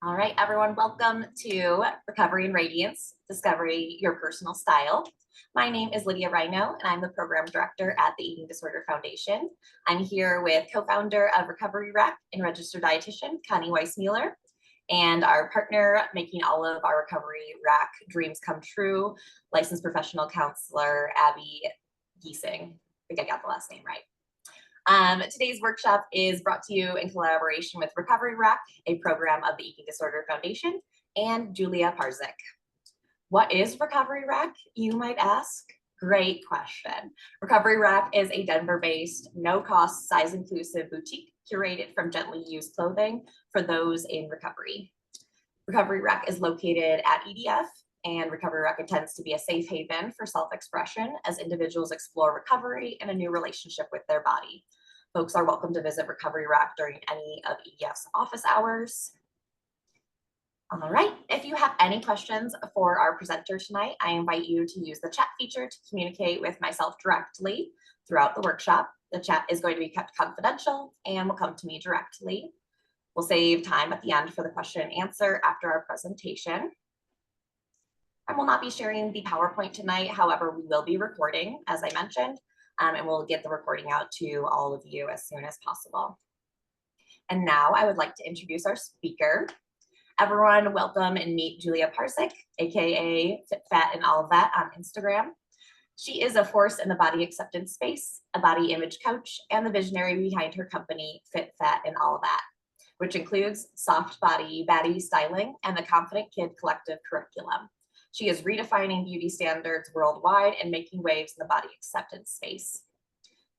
All right, everyone, welcome to Recovery and Radiance, Discovery Your Personal Style. My name is Lydia Rhino, and I'm the Program Director at the Eating Disorder Foundation. I'm here with co-founder of Recovery Rec and registered dietitian, Connie Weissmueller, and our partner making all of our Recovery Rec dreams come true, licensed professional counselor, Abby Giesing. I think I got the last name right. Today's workshop is brought to you in collaboration with Recovery Rec, a program of the Eating Disorder Foundation, and Julia Parzyck. What is Recovery Rec, you might ask? Great question. Recovery Rec is a Denver-based, no-cost, size-inclusive boutique curated from gently used clothing for those in recovery. Recovery Rec is located at EDF, and Recovery Rec intends to be a safe haven for self-expression as individuals explore recovery and a new relationship with their body. Folks are welcome to visit Recovery Rec during any of EDF's office hours. All right, if you have any questions for our presenter tonight, I invite you to use the chat feature to communicate with myself directly throughout the workshop. The chat is going to be kept confidential and will come to me directly. We'll save time at the end for the question and answer after our presentation. I will not be sharing the PowerPoint tonight. However, we will be recording, as I mentioned, and we'll get the recording out to all of you as soon as possible. And now I would like to introduce our speaker. Everyone, welcome and meet Julia Parzyck, aka Fitfatandallthat on Instagram. She is a force in the body acceptance space, a body image coach, and the visionary behind her company, Fitfatandallthat, which includes soft body Baddie styling and the Confident Kid Collective curriculum. She is redefining beauty standards worldwide and making waves in the body acceptance space.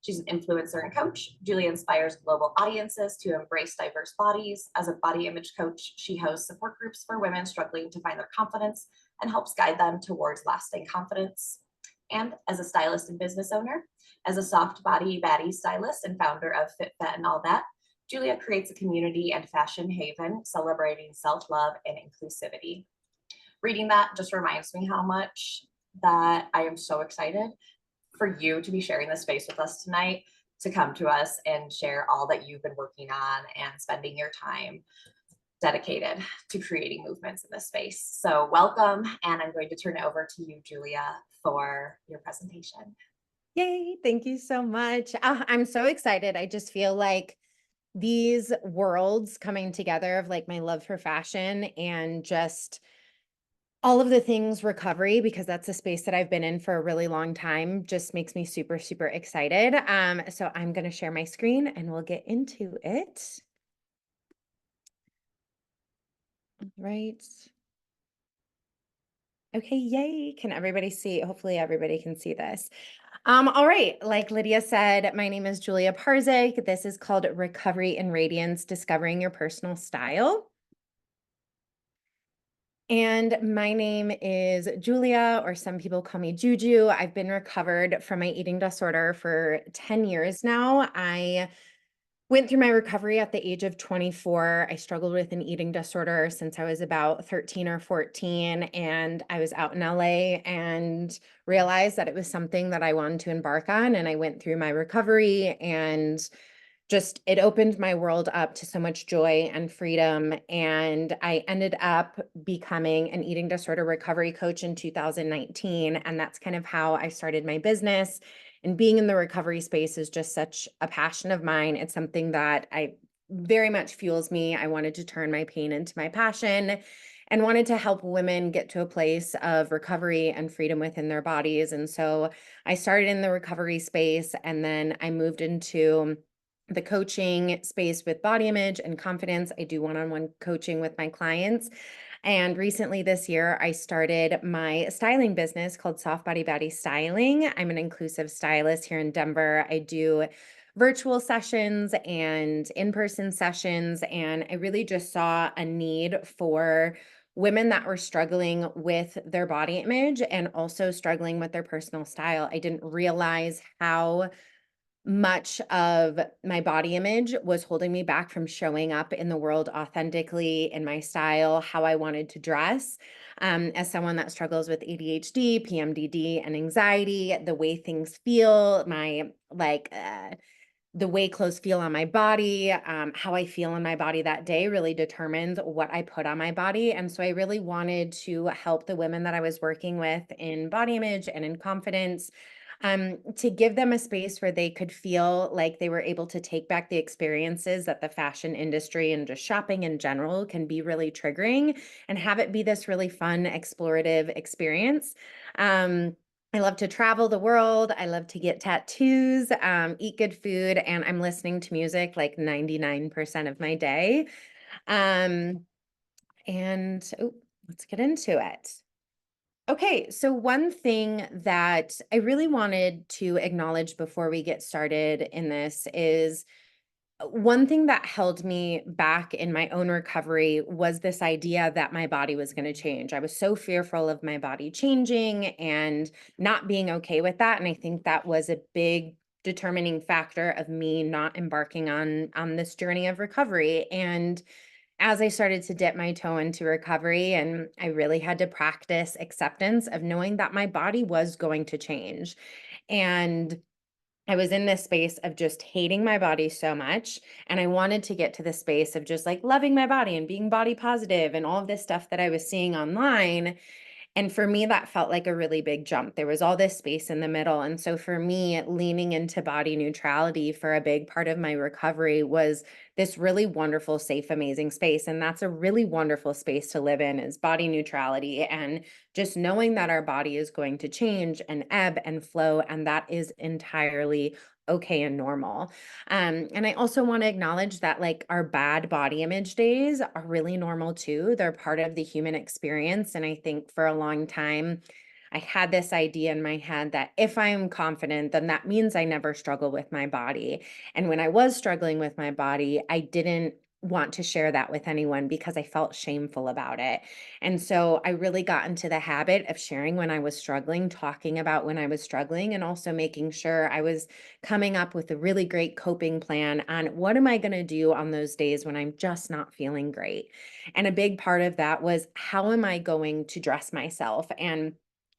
She's an influencer and coach. Julia inspires global audiences to embrace diverse bodies. As a body image coach, she hosts support groups for women struggling to find their confidence and helps guide them towards lasting confidence. And as a stylist and business owner, as a soft body Baddie stylist and founder of Fitfatandallthat, Julia creates a community and fashion haven celebrating self-love and inclusivity. Reading that just reminds me how much that I am so excited for you to be sharing this space with us tonight, to come to us and share all that you've been working on and spending your time dedicated to creating movements in this space. So welcome, and I'm going to turn it over to you, Julia, for your presentation. Yay, thank you so much. I'm so excited. I just feel like these worlds coming together of like my love for fashion and just all of the things recovery, because that's a space that I've been in for a really long time, just makes me super, super excited. So I'm going to share my screen and we'll get into it. All right. Okay, yay. Can everybody see? Hopefully everybody can see this. All right, like Lydia said, my name is Julia Parzyck. This is called Recovery and Radiance, Discovering Your Personal Style. And my name is Julia, or some people call me Juju. I've been recovered from my eating disorder for 10 years now. I went through my recovery at the age of 24. I struggled with an eating disorder since I was about 13 or 14, and I was out in LA and realized that it was something that I wanted to embark on. And I went through my recovery, and just it opened my world up to so much joy and freedom. And I ended up becoming an eating disorder recovery coach in 2019. And that's kind of how I started my business. And being in the recovery space is just such a passion of mine. It's something that I very much fuels me. I wanted to turn my pain into my passion and wanted to help women get to a place of recovery and freedom within their bodies. And so I started in the recovery space, and then I moved into the coaching space with body image and confidence. I do one-on-one coaching with my clients. And recently this year, I started my styling business called Soft Body Baddie Styling. I'm an inclusive stylist here in Denver. I do virtual sessions and in-person sessions. And I really just saw a need for women that were struggling with their body image and also struggling with their personal style. I didn't realize how much of my body image was holding me back from showing up in the world authentically in my style, how I wanted to dress. As someone that struggles with ADHD, PMDD, and anxiety, the way things feel, my the way clothes feel on my body, how I feel in my body that day really determines what I put on my body. And so I really wanted to help the women that I was working with in body image and in confidence, to give them a space where they could feel like they were able to take back the experiences that the fashion industry and just shopping in general can be really triggering, and have it be this really fun, explorative experience. I love to travel the world. I love to get tattoos, eat good food, and I'm listening to music like 99% of my day. Um, and let's get into it. Okay, so one thing that I really wanted to acknowledge before we get started in this is one thing that held me back in my own recovery was this idea that my body was going to change. I was so fearful of my body changing and not being okay with that. And I think that was a big determining factor of me not embarking on this journey of recovery. And as I started to dip my toe into recovery, and I really had to practice acceptance of knowing that my body was going to change. And I was in this space of just hating my body so much. And I wanted to get to the space of just like loving my body and being body positive and all of this stuff that I was seeing online. And for me, that felt like a really big jump. There was all this space in the middle. And so for me, leaning into body neutrality for a big part of my recovery was this really wonderful, safe, amazing space. And that's a really wonderful space to live in, is body neutrality, and just knowing that our body is going to change and ebb and flow. And that is entirely okay and normal. And I also want to acknowledge that like our bad body image days are really normal too. They're part of the human experience. And I think for a long time, I had this idea in my head that if I'm confident, then that means I never struggle with my body. And when I was struggling with my body, I didn't want to share that with anyone because I felt shameful about it. And so I really got into the habit of sharing when I was struggling, talking about when I was struggling, and also making sure I was coming up with a really great coping plan on what am I going to do on those days when I'm just not feeling great. And a big part of that was, how am I going to dress myself? And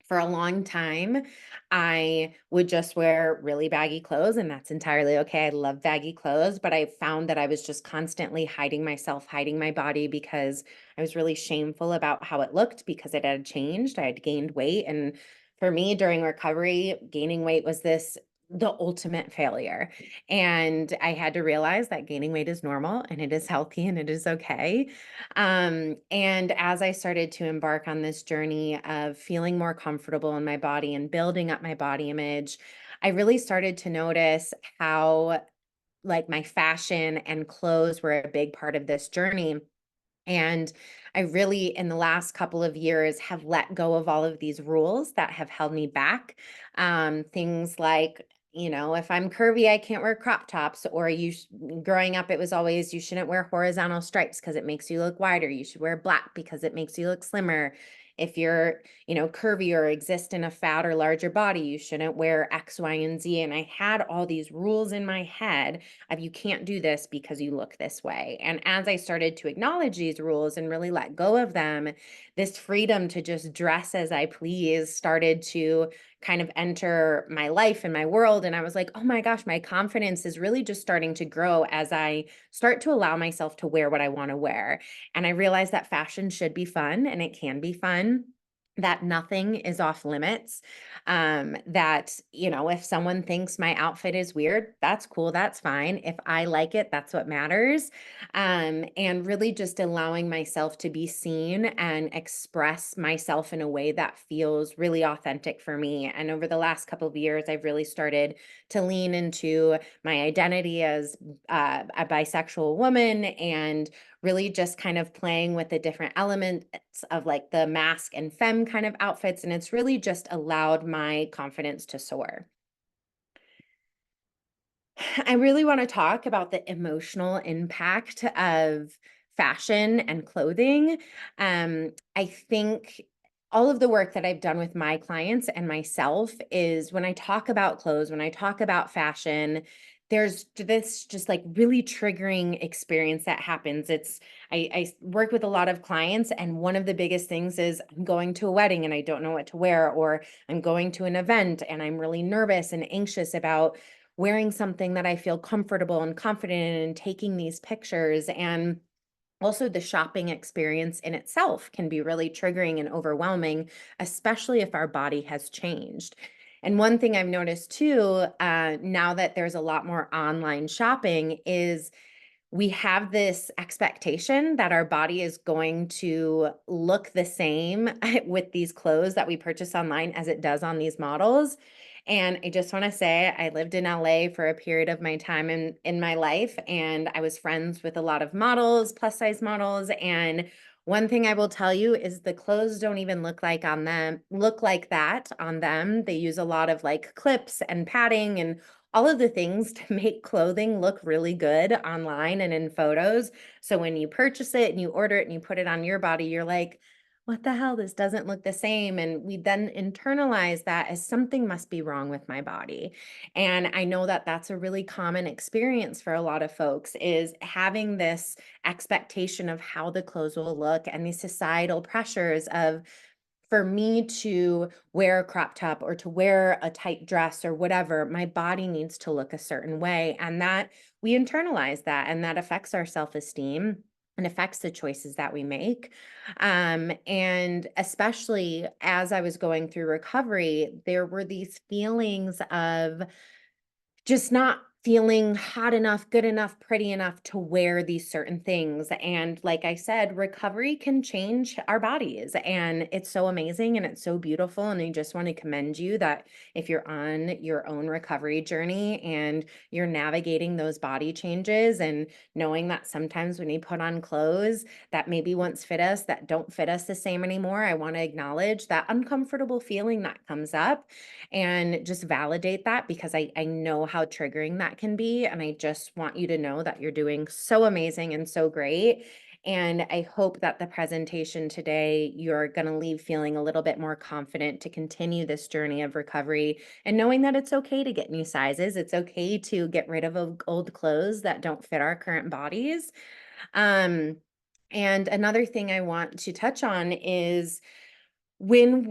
for a long time, I would just wear really baggy clothes, and that's entirely okay. I love baggy clothes, but I found that I was just constantly hiding myself, hiding my body, because I was really shameful about how it looked because it had changed. I had gained weight. And for me, during recovery, gaining weight was the ultimate failure. And I had to realize that gaining weight is normal and it is healthy and it is okay. And as I started to embark on this journey of feeling more comfortable in my body and building up my body image, I really started to notice how like my fashion and clothes were a big part of this journey. And I really, in the last couple of years, have let go of all of these rules that have held me back. Things like, if I'm curvy, I can't wear crop tops, or growing up, it was always, you shouldn't wear horizontal stripes because it makes you look wider. You should wear black because it makes you look slimmer. If you're, curvy or exist in a fat or larger body, you shouldn't wear X, Y, and Z. And I had all these rules in my head of, you can't do this because you look this way. And as I started to acknowledge these rules and really let go of them, this freedom to just dress as I please started to kind of enter my life and my world. And I was like, oh my gosh, my confidence is really just starting to grow as I start to allow myself to wear what I want to wear. And I realized that fashion should be fun, and it can be fun, that nothing is off limits. That, if someone thinks my outfit is weird, that's cool, that's fine. If I like it, that's what matters. And really just allowing myself to be seen and express myself in a way that feels really authentic for me. And over the last couple of years, I've really started to lean into my identity as a bisexual woman, and really just kind of playing with the different elements of like the mask and femme kind of outfits. And it's really just allowed my confidence to soar. I really want to talk about the emotional impact of fashion and clothing. I think all of the work that I've done with my clients and myself is, when I talk about clothes, when I talk about fashion, there's this just like really triggering experience that happens. I work with a lot of clients, and one of the biggest things is, I'm going to a wedding and I don't know what to wear, or I'm going to an event and I'm really nervous and anxious about wearing something that I feel comfortable and confident in and taking these pictures. And also, the shopping experience in itself can be really triggering and overwhelming, especially if our body has changed. And one thing I've noticed too, now that there's a lot more online shopping, is we have this expectation that our body is going to look the same with these clothes that we purchase online as it does on these models. And I just want to say, I lived in LA for a period of my time in my life, and I was friends with a lot of models, plus size models. And one thing I will tell you is the clothes don't even look like that on them. They use a lot of like clips and padding and all of the things to make clothing look really good online and in photos. So when you purchase it and you order it and you put it on your body, you're like, what the hell? This doesn't look the same. And we then internalize that as something must be wrong with my body. And I know that that's a really common experience for a lot of folks, is having this expectation of how the clothes will look and these societal pressures of, for me to wear a crop top or to wear a tight dress or whatever, my body needs to look a certain way. And that we internalize that, and that affects our self-esteem and affects the choices that we make. And especially as I was going through recovery, there were these feelings of just not feeling hot enough, good enough, pretty enough to wear these certain things. And like I said, recovery can change our bodies, and it's so amazing and it's so beautiful. And I just want to commend you that if you're on your own recovery journey and you're navigating those body changes and knowing that sometimes when we put on clothes that maybe once fit us, that don't fit us the same anymore, I want to acknowledge that uncomfortable feeling that comes up and just validate that, because I know how triggering that can be. And I just want you to know that you're doing so amazing and so great. And I hope that the presentation today, you're going to leave feeling a little bit more confident to continue this journey of recovery, and knowing that it's okay to get new sizes. It's okay to get rid of old clothes that don't fit our current bodies. Um, and another thing I want to touch on is when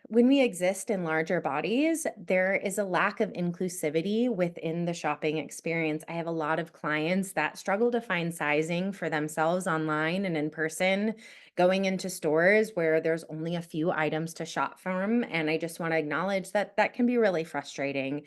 we exist in larger bodies, there is a lack of inclusivity within the shopping experience. I have a lot of clients that struggle to find sizing for themselves online and in person, going into stores where there's only a few items to shop from. And I just want to acknowledge that that can be really frustrating.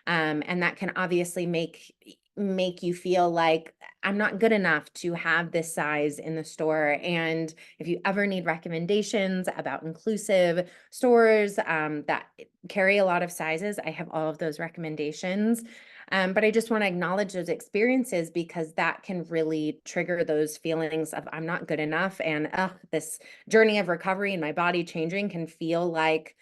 And that can obviously make you feel like I'm not good enough to have this size in the store. And if you ever need recommendations about inclusive stores that carry a lot of sizes, I have all of those recommendations. But I just want to acknowledge those experiences, because that can really trigger those feelings of I'm not good enough. And this journey of recovery and my body changing can feel like,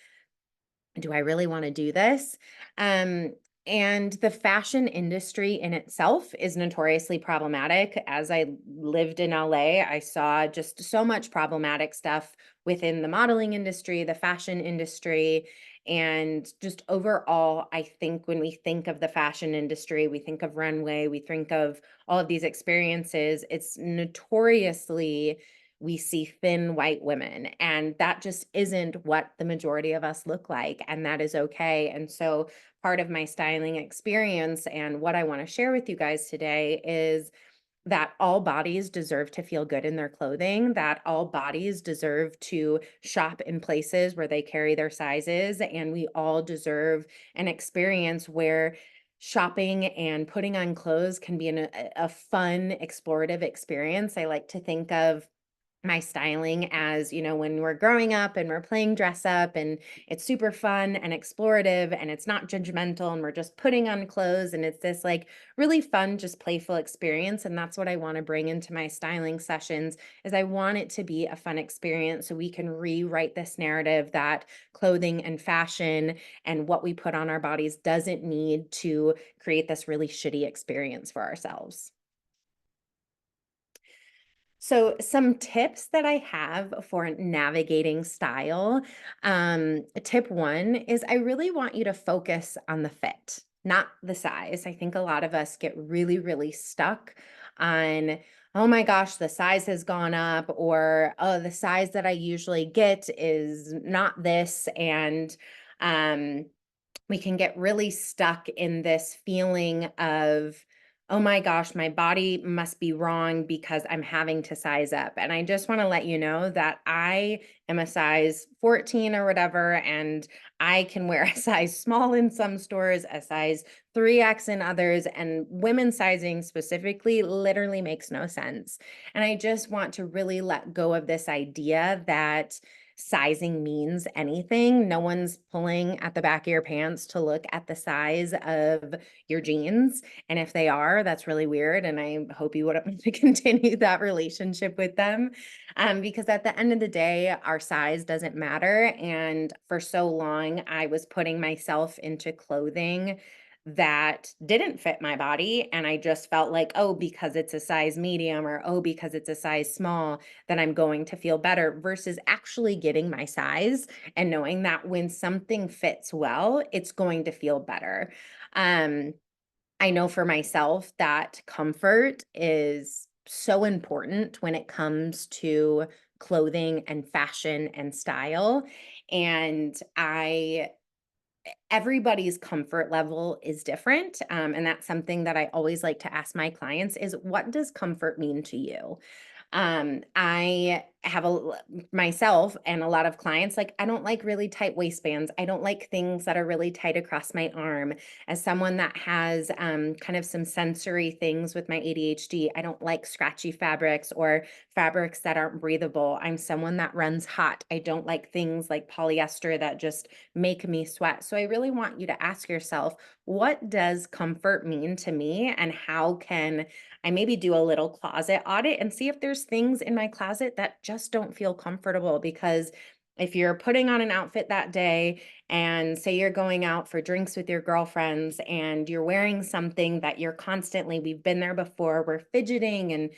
do I really want to do this? Um, and the fashion industry in itself is notoriously problematic. As I lived in LA, I saw just so much problematic stuff within the modeling industry, the fashion industry, and just overall, I think when we think of the fashion industry, we think of runway, we think of all of these experiences, it's notoriously, we see thin white women, and that just isn't what the majority of us look like, and that is okay. And so part of my styling experience and what I want to share with you guys today is that all bodies deserve to feel good in their clothing, that all bodies deserve to shop in places where they carry their sizes, and we all deserve an experience where shopping and putting on clothes can be a fun, explorative experience. I like to think of my styling as, when we're growing up and we're playing dress up, and it's super fun and explorative and it's not judgmental, and we're just putting on clothes, and it's this like really fun, just playful experience. And that's what I want to bring into my styling sessions, is I want it to be a fun experience so we can rewrite this narrative that clothing and fashion and what we put on our bodies doesn't need to create this really shitty experience for ourselves. So some tips that I have for navigating style. Tip one is I really want you to focus on the fit, not the size. I think a lot of us get really, really stuck on, oh my gosh, the size has gone up, or oh, the size that I usually get is not this. And we can get really stuck in this feeling of, oh my gosh, my body must be wrong because I'm having to size up. And I just want to let you know that I am a size 14 or whatever, and I can wear a size small in some stores, a size 3X in others, and women sizing specifically literally makes no sense. And I just want to really let go of this idea that sizing means anything. No one's pulling at the back of your pants to look at the size of your jeans. And if they are, that's really weird. And I hope you wouldn't want to continue that relationship with them. Because at the end of the day, our size doesn't matter. And for so long, I was putting myself into clothing that didn't fit my body. And I just felt like, oh, because it's a size medium, or oh, because it's a size small, that I'm going to feel better, versus actually getting my size and knowing that when something fits well, it's going to feel better. Um, I know for myself that comfort is so important when it comes to clothing and fashion and style. And everybody's comfort level is different. And that's something that I always like to ask my clients is, what does comfort mean to you? I have myself and a lot of clients, like, I don't like really tight waistbands. I don't like things that are really tight across my arm. As someone that has kind of some sensory things with my ADHD, I don't like scratchy fabrics or fabrics that aren't breathable. I'm someone that runs hot. I don't like things like polyester that just make me sweat. So I really want you to ask yourself, what does comfort mean to me, and how can I maybe do a little closet audit and see if there's things in my closet that just don't feel comfortable? Because if you're putting on an outfit that day, and say you're going out for drinks with your girlfriends and you're wearing something that we've been there before, we're fidgeting and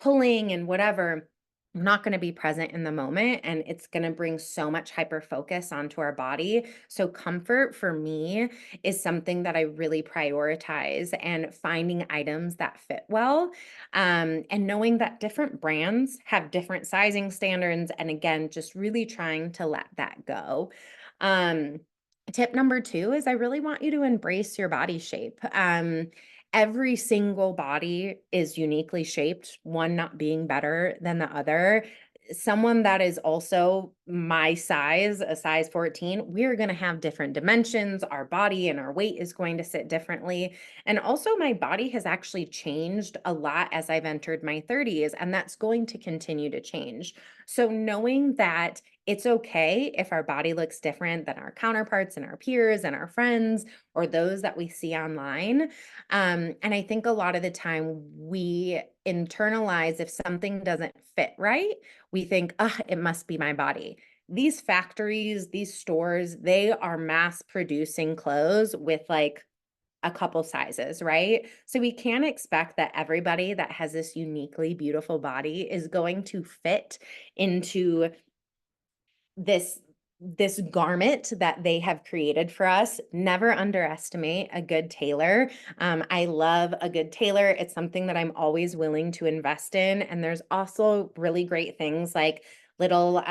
pulling and whatever, we're not going to be present in the moment, and it's going to bring so much hyper focus onto our body. So comfort for me is something that I really prioritize, and finding items that fit well, and knowing that different brands have different sizing standards. And again, just really trying to let that go. Um, Tip number two is, I really want you to embrace your body shape. Every single body is uniquely shaped, one not being better than the other. Someone that is also my size, a size 14, we're going to have different dimensions. Our body and our weight is going to sit differently. And also, my body has actually changed a lot as I've entered my 30s, and that's going to continue to change. So, knowing that it's okay if our body looks different than our counterparts and our peers and our friends or those that we see online. And I think a lot of the time we internalize, if something doesn't fit right, we think, it must be my body. These factories, these stores, they are mass producing clothes with like a couple sizes, right? So we can't expect that everybody that has this uniquely beautiful body is going to fit into this garment that they have created for us. Never underestimate a good tailor. I love a good tailor. It's something that I'm always willing to invest in. And there's also really great things like little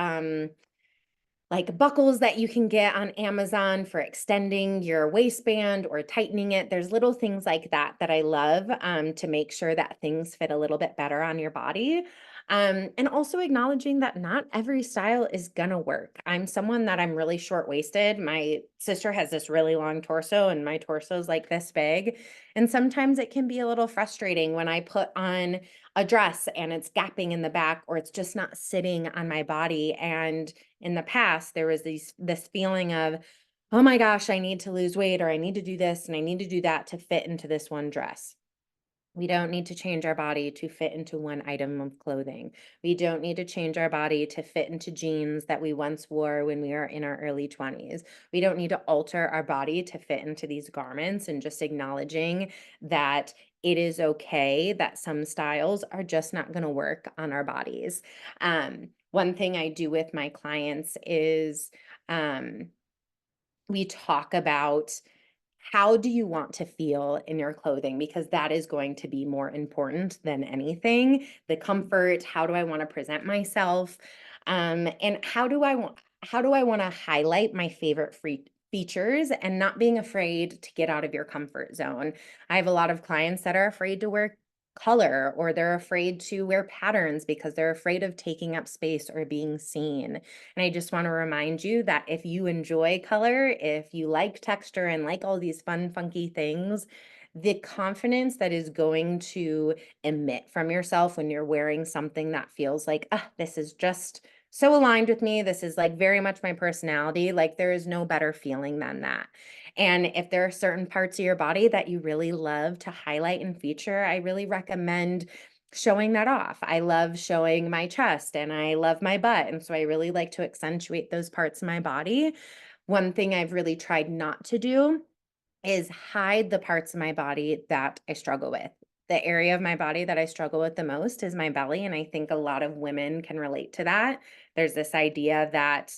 like buckles that you can get on Amazon for extending your waistband or tightening it. There's little things like that that I love, to make sure that things fit a little bit better on your body. And also acknowledging that not every style is gonna work. I'm someone that I'm really short-waisted. My sister has this really long torso, and my torso is like this big. And sometimes it can be a little frustrating when I put on a dress and it's gapping in the back, or it's just not sitting on my body. And in the past, there was this feeling of, oh my gosh, I need to lose weight, or I need to do this and I need to do that to fit into this one dress. We don't need to change our body to fit into one item of clothing. We don't need to change our body to fit into jeans that we once wore when we were in our early 20s. We don't need to alter our body to fit into these garments, and just acknowledging that it is okay that some styles are just not going to work on our bodies. One thing I do with my clients is, um, we talk about, how do you want to feel in your clothing? Because that is going to be more important than anything. The comfort, how do I want to present myself? And how do I want to highlight my favorite features and not being afraid to get out of your comfort zone. I have a lot of clients that are afraid to wear color, or they're afraid to wear patterns because they're afraid of taking up space or being seen. And I just want to remind you that if you enjoy color, if you like texture and like all these fun, funky things, the confidence that is going to emit from yourself when you're wearing something that feels like, ah, this is just so aligned with me. This is like very much my personality. Like there is no better feeling than that. And if there are certain parts of your body that you really love to highlight and feature, I really recommend showing that off. I love showing my chest and I love my butt. And so I really like to accentuate those parts of my body. One thing I've really tried not to do is hide the parts of my body that I struggle with. The area of my body that I struggle with the most is my belly. And I think a lot of women can relate to that. There's this idea that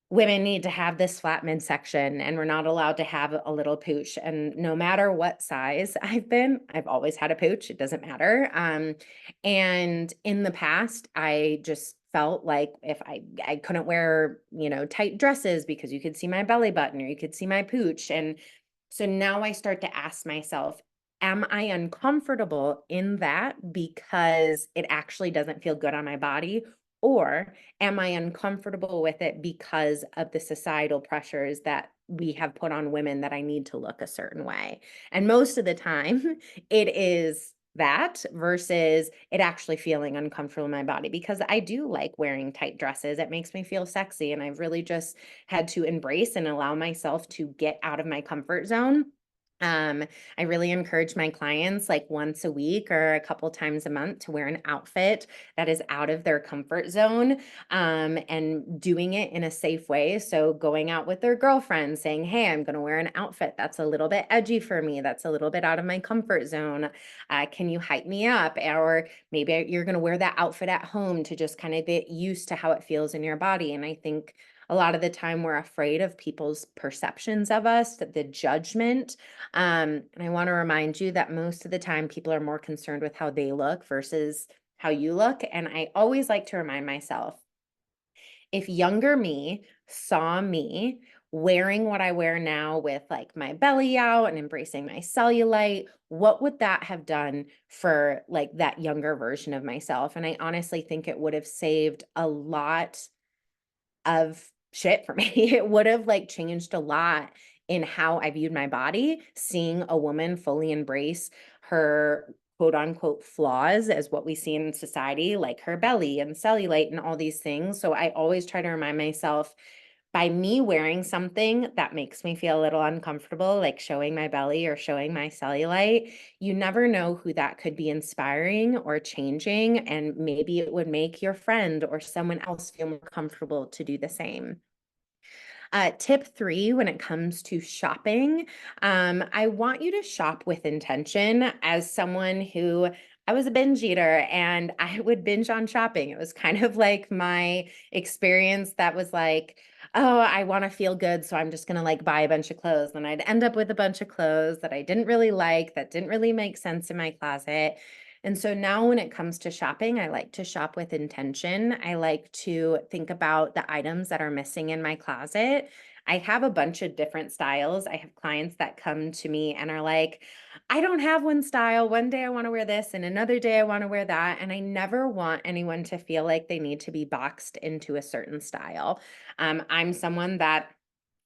women need to have this flat midsection and we're not allowed to have a little pooch. And no matter what size I've been, I've always had a pooch. It doesn't matter. And in the past, I just felt like if I couldn't wear, tight dresses because you could see my belly button or you could see my pooch. And so now I start to ask myself, am I uncomfortable in that because it actually doesn't feel good on my body? Or am I uncomfortable with it because of the societal pressures that we have put on women that I need to look a certain way? And most of the time, it is that versus it actually feeling uncomfortable in my body because I do like wearing tight dresses. It makes me feel sexy. And I've really just had to embrace and allow myself to get out of my comfort zone. Um, I really encourage my clients like once a week or a couple times a month to wear an outfit that is out of their comfort zone, and doing it in a safe way. So going out with their girlfriend saying, hey, I'm going to wear an outfit that's a little bit edgy for me, that's a little bit out of my comfort zone. Can you hype me up? Or maybe you're going to wear that outfit at home to just kind of get used to how it feels in your body. And I think a lot of the time we're afraid of people's perceptions of us, the judgment. And I want to remind you that most of the time people are more concerned with how they look versus how you look. And I always like to remind myself, if younger me saw me wearing what I wear now with like my belly out and embracing my cellulite, what would that have done for like that younger version of myself? And I honestly think it would have saved a lot of shit for me. It would have like changed a lot in how I viewed my body, seeing a woman fully embrace her quote unquote flaws as what we see in society, like her belly and cellulite and all these things. So I always try to remind myself, by me wearing something that makes me feel a little uncomfortable, like showing my belly or showing my cellulite, you never know who that could be inspiring or changing. And maybe it would make your friend or someone else feel more comfortable to do the same. Tip 3, when it comes to shopping, I want you to shop with intention. As someone who I was a binge eater and I would binge on shopping. It was kind of like my experience that was like, oh, I want to feel good. So I'm just going to like buy a bunch of clothes. And I'd end up with a bunch of clothes that I didn't really like, that didn't really make sense in my closet. And so now when it comes to shopping, I like to shop with intention. I like to think about the items that are missing in my closet. I have a bunch of different styles. I have clients that come to me and are like, I don't have one style. One day I want to wear this and another day I want to wear that. And I never want anyone to feel like they need to be boxed into a certain style. I'm someone that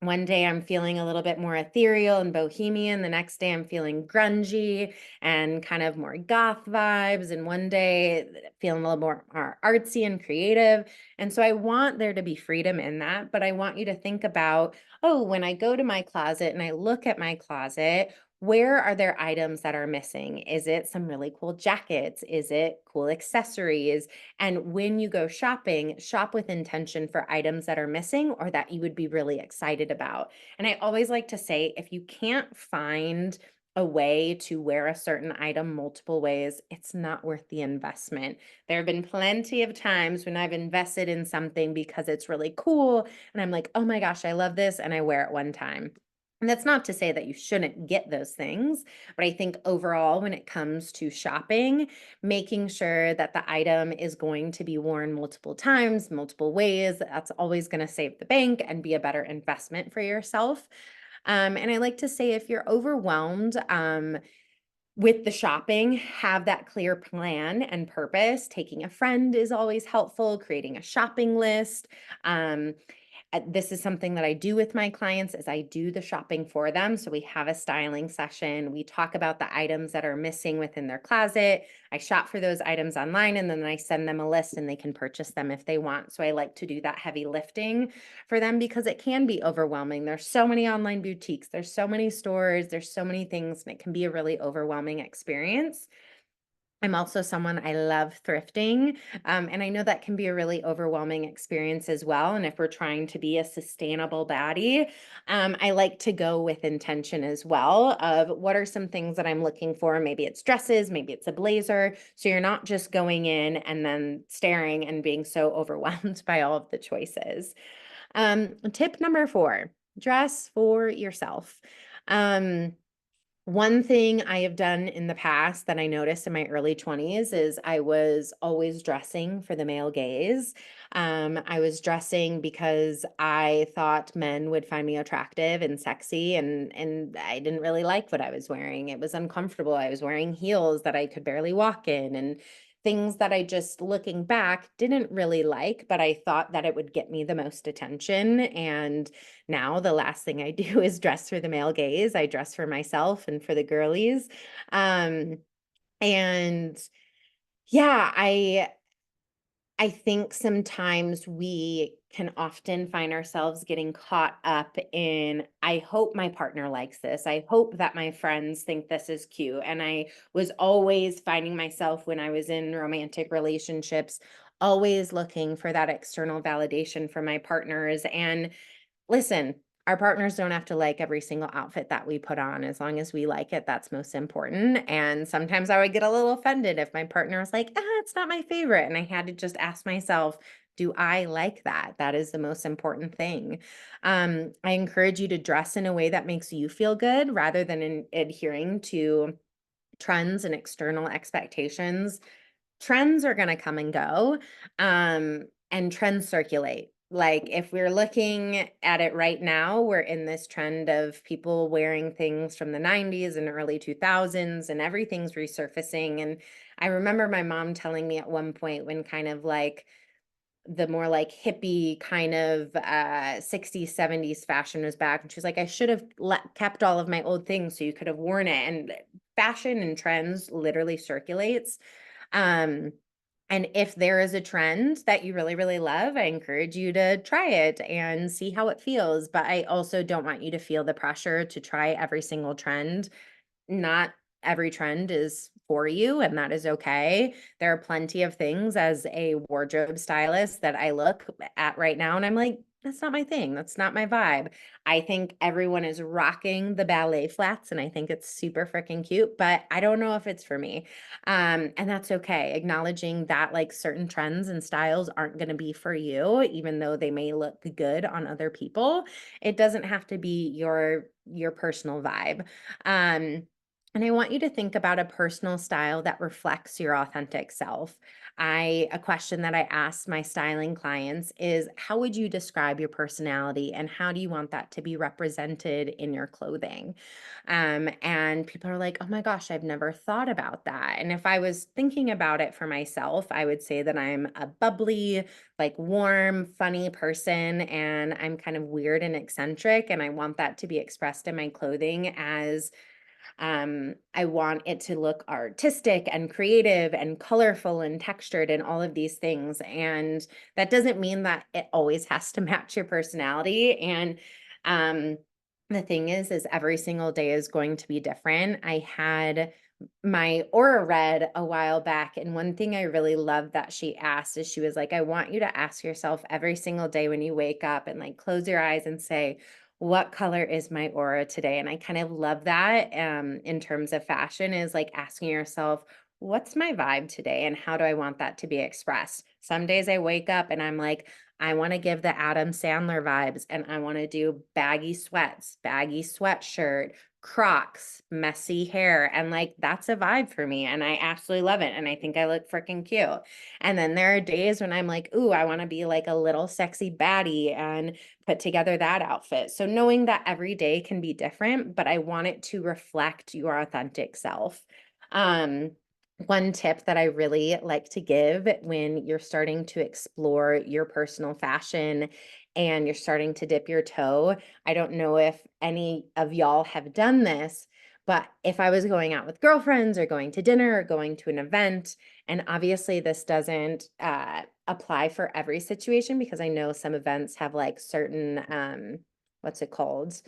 one day I'm feeling a little bit more ethereal and bohemian. The next day I'm feeling grungy and kind of more goth vibes. And one day feeling a little more artsy and creative. And so I want there to be freedom in that. But I want you to think about, oh, when I go to my closet and I look at my closet, where are there items that are missing? Is it some really cool jackets? Is it cool accessories? And when you go shopping, shop with intention for items that are missing or that you would be really excited about. And I always like to say, if you can't find a way to wear a certain item multiple ways, it's not worth the investment. There have been plenty of times when I've invested in something because it's really cool and I'm like, oh my gosh, I love this, and I wear it one time. And that's not to say that you shouldn't get those things, but I think overall, when it comes to shopping, making sure that the item is going to be worn multiple times, multiple ways, that's always going to save the bank and be a better investment for yourself. And I like to say if you're overwhelmed, with the shopping, have that clear plan and purpose. Taking a friend is always helpful, creating a shopping list. Um, this is something that I do with my clients is I do the shopping for them. So we have a styling session. We talk about the items that are missing within their closet. I shop for those items online and then I send them a list and they can purchase them if they want. So I like to do that heavy lifting for them because it can be overwhelming. There's so many online boutiques, there's so many stores, there's so many things, and it can be a really overwhelming experience. I'm also someone I love thrifting. And I know that can be a really overwhelming experience as well. And if we're trying to be a sustainable baddie, I like to go with intention as well of what are some things that I'm looking for. Maybe it's dresses, maybe it's a blazer. So you're not just going in and then staring and being so overwhelmed by all of the choices. Tip number 4, dress for yourself. Um, One thing I have done in the past that I noticed in my early 20s is I was always dressing for the male gaze. I was dressing because I thought men would find me attractive and sexy, and I didn't really like what I was wearing. It was uncomfortable. I was wearing heels that I could barely walk in, and things that I just looking back didn't really like, but I thought that it would get me the most attention. And now the last thing I do is dress for the male gaze. I dress for myself and for the girlies. Um, and yeah, I think sometimes we can often find ourselves getting caught up in, I hope my partner likes this. I hope that my friends think this is cute. And I was always finding myself when I was in romantic relationships, always looking for that external validation from my partners. And listen, our partners don't have to like every single outfit that we put on. As long as we like it, that's most important. And sometimes I would get a little offended if my partner was like, it's not my favorite. And I had to just ask myself, do I like that? That is the most important thing. I encourage you to dress in a way that makes you feel good rather than adhering to trends and external expectations. Trends are gonna come and go, and trends circulate. Like, if we're looking at it right now, we're in this trend of people wearing things from the 90s and early 2000s, and everything's resurfacing, and I remember my mom telling me at one point when kind of like the more like hippie kind of 60s 70s fashion was back, and she was like, I should have kept all of my old things so you could have worn it. And fashion and trends literally circulates. um and if there is a trend that you really, really love, I encourage you to try it and see how it feels. But I also don't want you to feel the pressure to try every single trend. Not every trend is for you, and that is okay. There are plenty of things as a wardrobe stylist that I look at right now and I'm like, that's not my thing. That's not my vibe. I think everyone is rocking the ballet flats and I think it's super freaking cute, but I don't know if it's for me. And that's okay. Acknowledging that like certain trends and styles aren't going to be for you, even though they may look good on other people. It doesn't have to be your personal vibe. Um, and I want you to think about a personal style that reflects your authentic self. A question that I ask my styling clients is, how would you describe your personality and how do you want that to be represented in your clothing? And people are like, oh my gosh, I've never thought about that. And if I was thinking about it for myself, I would say that I'm a bubbly, like warm, funny person, and I'm kind of weird and eccentric. And I want that to be expressed in my clothing as I want it to look artistic and creative and colorful and textured and all of these things. And that doesn't mean that it always has to match your personality. And um, the thing is every single day is going to be different. I had my aura read a while back, and one thing I really loved that she asked is she was like, I want you to ask yourself every single day when you wake up and like close your eyes and say, what color is my aura today? And I kind of love that in terms of fashion is like asking yourself, what's my vibe today and how do I want that to be expressed? Some days I wake up and I'm like, I want to give the Adam Sandler vibes and I want to do baggy sweats, baggy sweatshirt, Crocs, messy hair. And like, that's a vibe for me. And I absolutely love it. And I think I look freaking cute. And then there are days when I'm like, ooh, I want to be like a little sexy baddie and put together that outfit. So knowing that every day can be different, but I want it to reflect your authentic self. Um, One tip that I really like to give when you're starting to explore your personal fashion and you're starting to dip your toe, I don't know if any of y'all have done this, but if I was going out with girlfriends or going to dinner or going to an event, and obviously this doesn't apply for every situation because I know some events have like certain, what's it called?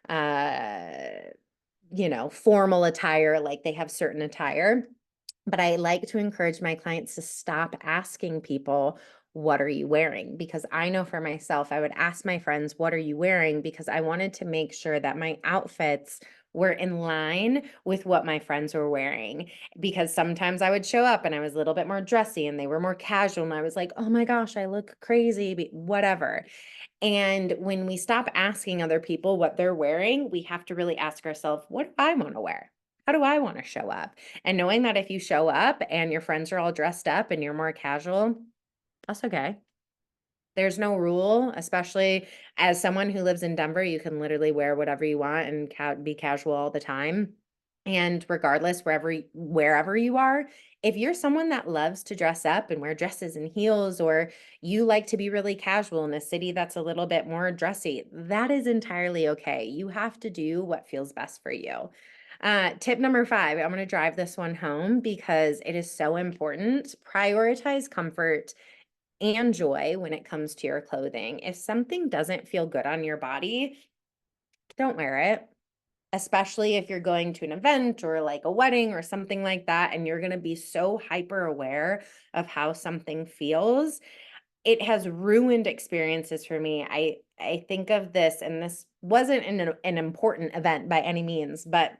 Uh, formal attire, like they have certain attire. But I like to encourage my clients to stop asking people, what are you wearing? Because I know for myself, I would ask my friends, what are you wearing? Because I wanted to make sure that my outfits were in line with what my friends were wearing. Because sometimes I would show up and I was a little bit more dressy and they were more casual. And I was like, oh my gosh, I look crazy, whatever. And when we stop asking other people what they're wearing, we have to really ask ourselves, what do I want to wear? How do I want to show up? And knowing that if you show up and your friends are all dressed up and you're more casual, that's okay. There's no rule, especially as someone who lives in Denver, you can literally wear whatever you want and be casual all the time. And regardless, wherever you are, if you're someone that loves to dress up and wear dresses and heels, or you like to be really casual in a city that's a little bit more dressy, that is entirely okay. You have to do what feels best for you. Tip number 5, I'm going to drive this one home because it is so important. Prioritize comfort and joy when it comes to your clothing. If something doesn't feel good on your body, don't wear it, especially if you're going to an event or like a wedding or something like that, and you're going to be so hyper aware of how something feels. It has ruined experiences for me. I think of this, and this wasn't an important event by any means, but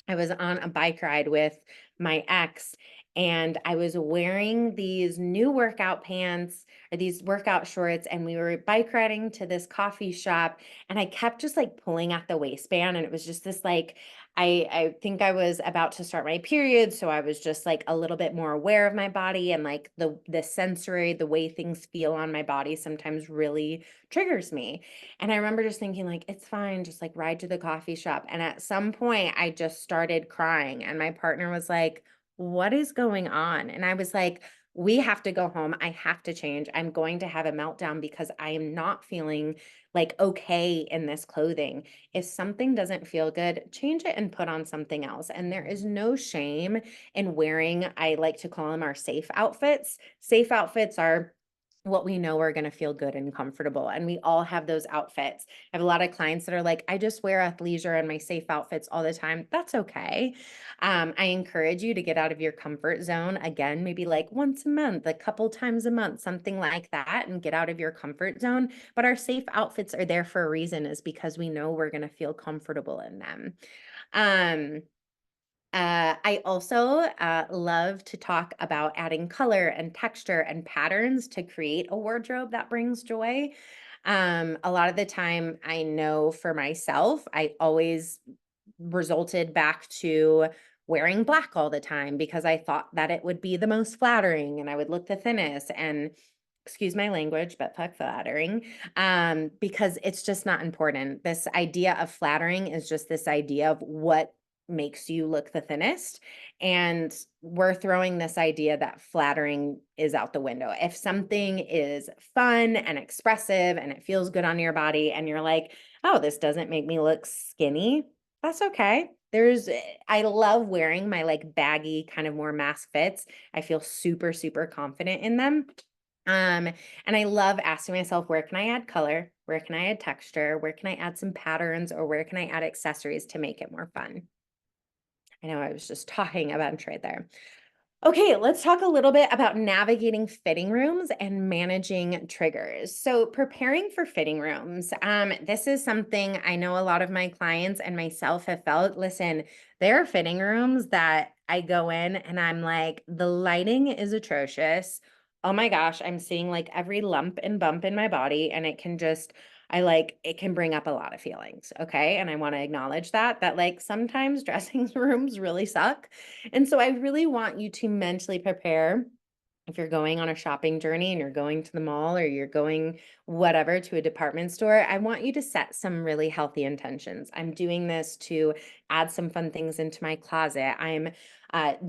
I was on a bike ride with my ex and I was wearing these new workout pants or these workout shorts, and we were bike riding to this coffee shop and I kept just like pulling at the waistband, and it was just this like I think I was about to start my period, so I was just like a little bit more aware of my body, and like the sensory, the way things feel on my body sometimes really triggers me. And I remember just thinking like, it's fine, just like ride to the coffee shop. And at some point I just started crying and my partner was like, what is going on? And I was like, we have to go home. I have to change. I'm going to have a meltdown because I am not feeling like okay in this clothing. If something doesn't feel good, change it and put on something else. And there is no shame in wearing, I like to call them our safe outfits. Safe outfits are what we know are going to feel good and comfortable. And we all have those outfits. I have a lot of clients that are like, I just wear athleisure and my safe outfits all the time. That's okay. I encourage you to get out of your comfort zone again, maybe like once a month, a couple times a month, something like that, and get out of your comfort zone. But our safe outfits are there for a reason, is because we know we're going to feel comfortable in them. Um, I also love to talk about adding color and texture and patterns to create a wardrobe that brings joy. A lot of the time, I know for myself, I always resulted back to wearing black all the time because I thought that it would be the most flattering and I would look the thinnest. And excuse my language, but fuck flattering, because it's just not important. This idea of flattering is just this idea of what makes you look the thinnest. And we're throwing this idea that flattering is out the window. If something is fun and expressive and it feels good on your body and you're like, oh, this doesn't make me look skinny, that's okay. I love wearing my like baggy kind of more mask fits. I feel super, super confident in them. And I love asking myself, where can I add color? Where can I add texture? Where can I add some patterns, or where can I add accessories to make it more fun? I know I was just talking a bunch right there. Okay, let's talk a little bit about navigating fitting rooms and managing triggers. So, preparing for fitting rooms, this is something I know a lot of my clients and myself have felt. Listen, there are fitting rooms that I go in and I'm like, the lighting is atrocious. Oh my gosh, I'm seeing like every lump and bump in my body, and it can bring up a lot of feelings. Okay. And I want to acknowledge that like sometimes dressing rooms really suck. And so I really want you to mentally prepare. If you're going on a shopping journey and you're going to the mall or you're going whatever to a department store, I want you to set some really healthy intentions. I'm doing this to add some fun things into my closet. I'm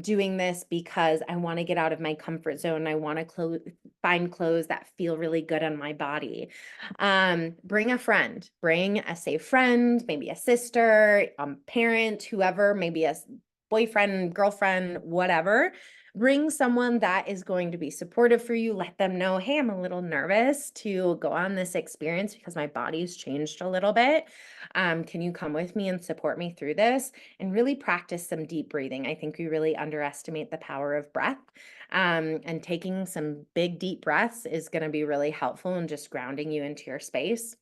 doing this because I want to get out of my comfort zone. I want to find clothes that feel really good on my body. Bring a friend, bring a safe friend, maybe a sister, parent, whoever, maybe a boyfriend, girlfriend, whatever. Bring someone that is going to be supportive for you. Let them know, hey, I'm a little nervous to go on this experience because my body's changed a little bit. Can you come with me and support me through this? And really practice some deep breathing. I think we really underestimate the power of breath. And taking some big, deep breaths is going to be really helpful in just grounding you into your space.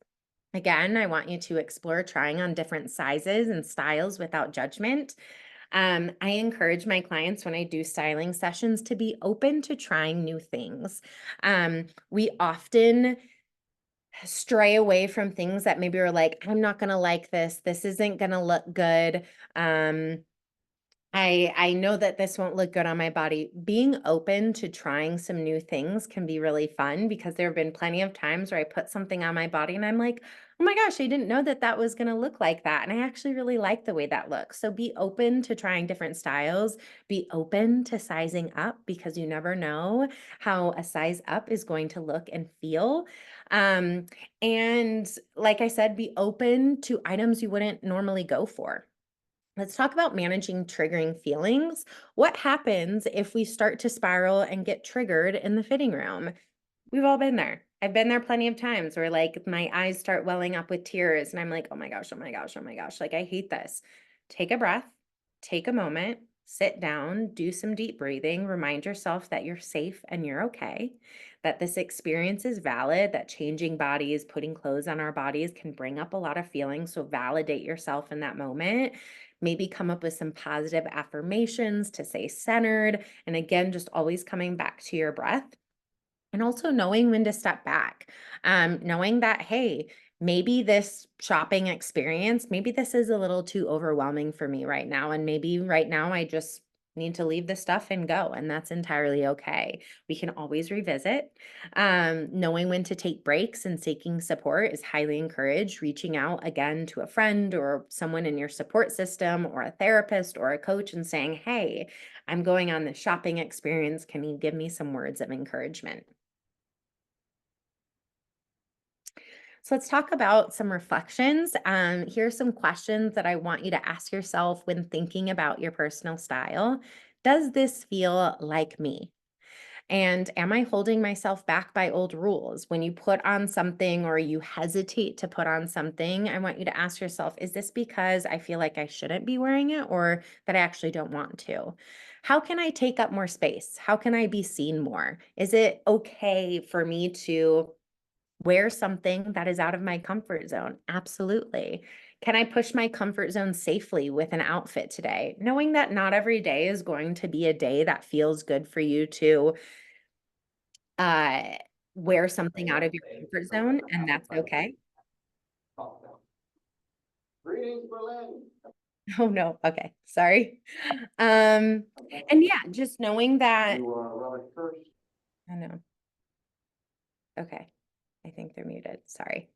Again, I want you to explore trying on different sizes and styles without judgment. I encourage my clients when I do styling sessions to be open to trying new things. We often stray away from things that maybe are like, I'm not going to like this. This isn't going to look good. Um, I know that this won't look good on my body. Being open to trying some new things can be really fun because there have been plenty of times where I put something on my body and I'm like, oh my gosh, I didn't know that that was going to look like that. And I actually really like the way that looks. So be open to trying different styles. Be open to sizing up because you never know how a size up is going to look and feel. And like I said, be open to items you wouldn't normally go for. Let's talk about managing triggering feelings. What happens if we start to spiral and get triggered in the fitting room? We've all been there. I've been there plenty of times where like my eyes start welling up with tears and I'm like, oh my gosh, oh my gosh, oh my gosh. Like I hate this. Take a breath, take a moment, sit down, do some deep breathing, remind yourself that you're safe and you're okay, that this experience is valid, that changing bodies, putting clothes on our bodies can bring up a lot of feelings. So validate yourself in that moment. Maybe come up with some positive affirmations to stay centered. And again, just always coming back to your breath. And also knowing when to step back, knowing that, hey, maybe this shopping experience, maybe this is a little too overwhelming for me right now. And maybe right now I just need to leave the stuff and go. And that's entirely okay. We can always revisit. Knowing when to take breaks and seeking support is highly encouraged. Reaching out again to a friend or someone in your support system or a therapist or a coach and saying, hey, I'm going on this shopping experience. Can you give me some words of encouragement? So let's talk about some reflections. Here are some questions that I want you to ask yourself when thinking about your personal style. Does this feel like me? And am I holding myself back by old rules? When you put on something or you hesitate to put on something, I want you to ask yourself, is this because I feel like I shouldn't be wearing it or that I actually don't want to? How can I take up more space? How can I be seen more? Is it okay for me to wear something that is out of my comfort zone? Absolutely. Can I push my comfort zone safely with an outfit today? Knowing that not every day is going to be a day that feels good for you to uh, wear something out of your comfort zone, and that's okay. Greetings, Berlin. Oh no, okay, sorry. And yeah, just knowing that, You are really first. I know, okay. I think they're muted. Sorry.